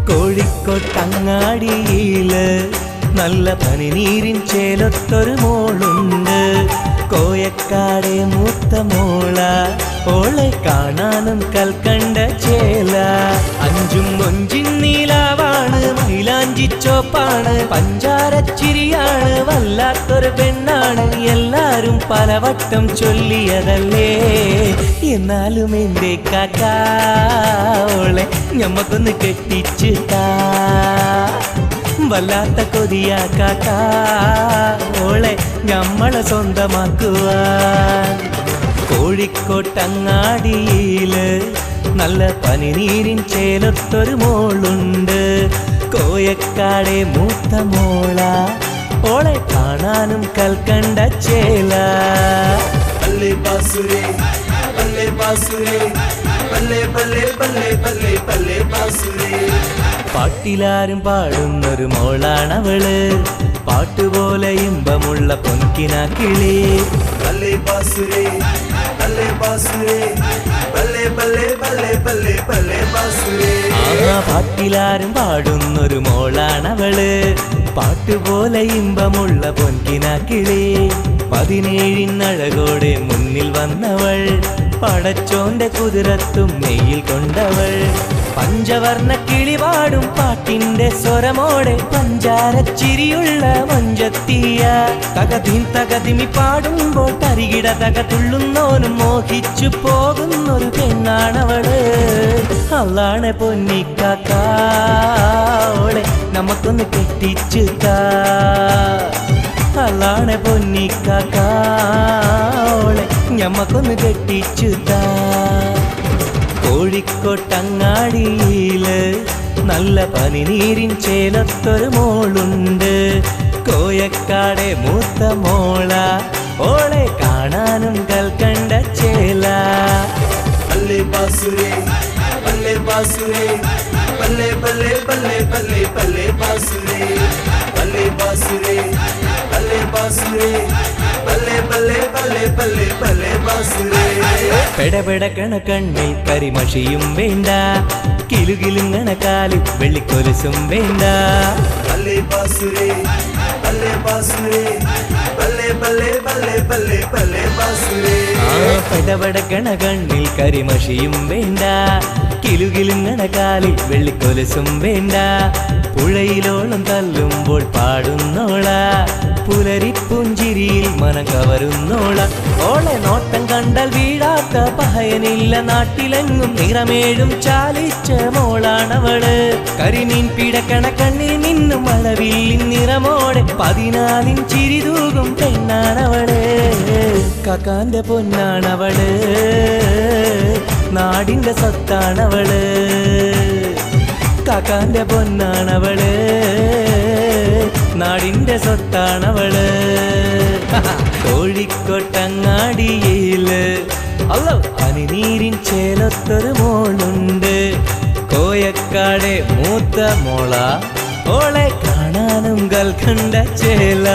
കോഴിക്കോട്ടങ്ങാടിയില് നല്ല പനിനീരിൻ ചേലൊത്തൊരു മോളുണ്ട്. കോയക്കാടെ മൂത്ത മോള, ഓളെ കാണാനും കൽക്കണ്ട ചേല. അഞ്ചും കൊഞ്ചിൻ നീലാവാണ്, മൈലാഞ്ചി ചോപ്പാണ്, പഞ്ചാരച്ചിരിയാണ്, വല്ലാത്തൊരു പെണ്ണാണ്. എല്ലാരും പലവട്ടം ചൊല്ലിയതല്ലേ, എന്നാലും എന്റെ കാക്കാ ഓളെ ഞമ്മക്കൊന്ന് കെട്ടിച്ച് താ. വല്ലാത്ത കൊതിയാ കാക്കാ ഓളെ ഞമ്മളെ സ്വന്തമാക്കുവാൻ. കോഴിക്കോട്ടങ്ങാടിയില് നല്ല പനിനീരിൻ ചേലൊത്തൊരു മോളുണ്ട്. കോയക്കാടെ മൂത്ത മോള, ഓളെ കാണാനും കൽക്കണ്ട ചേല. പല്ലേ ബാസുരേ പല്ലേ ബാസുരേ പല്ലേ പല്ലേ പല്ലേ പല്ലേ പല്ലേ ബാസുരേ. പാട്ടിലാരും പാടുന്നൊരു മോളാണവള്, പാട്ടുപോലെ ഇമ്പമുള്ള പൊൻകിനാക്കിളി. പല്ലേ ബാസുരേ പല്ലേ ബാസുരേ പല്ലേ പല്ലേ പല്ലേ പല്ലേ പല്ലേ ബാസുരേ. പാട്ടിലാരും പാടുന്നൊരു മോളാണവള്, പാട്ടുപോലെ ഇമ്പമുള്ള പൊൻകിനാക്കിളി. 17 അഴകോടെ മുന്നിൽ വന്നവൾ, പടച്ചോന്റെ കുതിരത്തും നെയ്യിൽ കൊണ്ടവൾ. പഞ്ചവർണ്ണ കിളിപാടും പാട്ടിന്റെ സ്വരമോടെ, പഞ്ചാരച്ചിരിയുള്ള മഞ്ചത്തിയ. തകതിൻ തകതിമി പാടുമ്പോൾ തരികിട തകതുള്ളുന്നോനും മോഹിച്ചു പോകുന്നൊരു പെണ്ണാണവള്. അള്ളാണ് പൊന്നിക്കാക്കാളെ നമുക്കൊന്ന് കെട്ടിച്ചു താ. അള്ളാണ് പൊന്നിക്കാക്കാളെ ഞമ്മക്കൊന്ന് കെട്ടിച്ചു താ. കോഴിക്കോട്ടങ്ങാടിയില് നല്ല പനിനീരിൻ ചേലത്തൊരു മോളുണ്ട്. കോയക്കാടെ മൂത്ത മോള, ഓളെ കാണാനും കൽക്കണ്ട ചേല. പല്ലേ ബാസുരേ പല്ലേ ബാസുരേ പല്ലേ പല്ലേ പല്ലേ പല്ലേ പല്ലേ ബാസുരേ. പല്ലേ ബാസുരേ പല്ലേ ബാസുരേ പല്ലേ പല്ലേ പല്ലേ പല്ലേ പല്ലേ ബാസുരേ. പെടപെടക്കണ കണ്ണിൽ കരിമഷിയും വേണ്ട, കിലുകിലുങ്ങണ കാലിൽ വെള്ളിക്കൊലുസും വേണ്ട. പല്ലേ ബാസുരേ പല്ലേ ബാസുരേ പല്ലേ പല്ലേ പല്ലേ പല്ലേ പല്ലേ ബാസുരേ. പെടപെടക്കണ കണ്ണിൽ കരിമഷിയും വേണ്ട, കിലുകിലുങ്ങണ കാലിൽ വെള്ളിക്കൊലുസും വേണ്ട. പുഴയിലോളം തല്ലുമ്പോൾ പാടുന്നോള, പുലരിപ്പുഞ്ചിരിയിൽ മനം കവരുന്നോള. ഓളെ നോട്ടം കണ്ടാൽ വീഴാത്ത പഹയനില്ല, നാട്ടിലെങ്ങും നിറമേഴും ചാലിച്ച മോളാണവള്. കരിമീൻ പിടക്കണ കണ്ണിൽ നിന്നും അളവില്ലിൻ നിറമോടെ, 14 ചിരിതൂകും പെണ്ണാണവള്. കാക്കാന്റെ പൊന്നാണവള്, നാടിന്റെ സ്വത്താണവള്. കാക്കാന്റെ പൊന്നാണവള്, നാടിന്റെ സ്വത്താണവള്. കോഴിക്കോട്ടങ്ങാടിയില് അല്ലോ പനിനീരിൻ ചേലത്തൊരു മോളുണ്ട്. കോയക്കാടെ മൂത്ത മോള, ഓളെ കാണാനും കൽക്കണ്ട ചേല.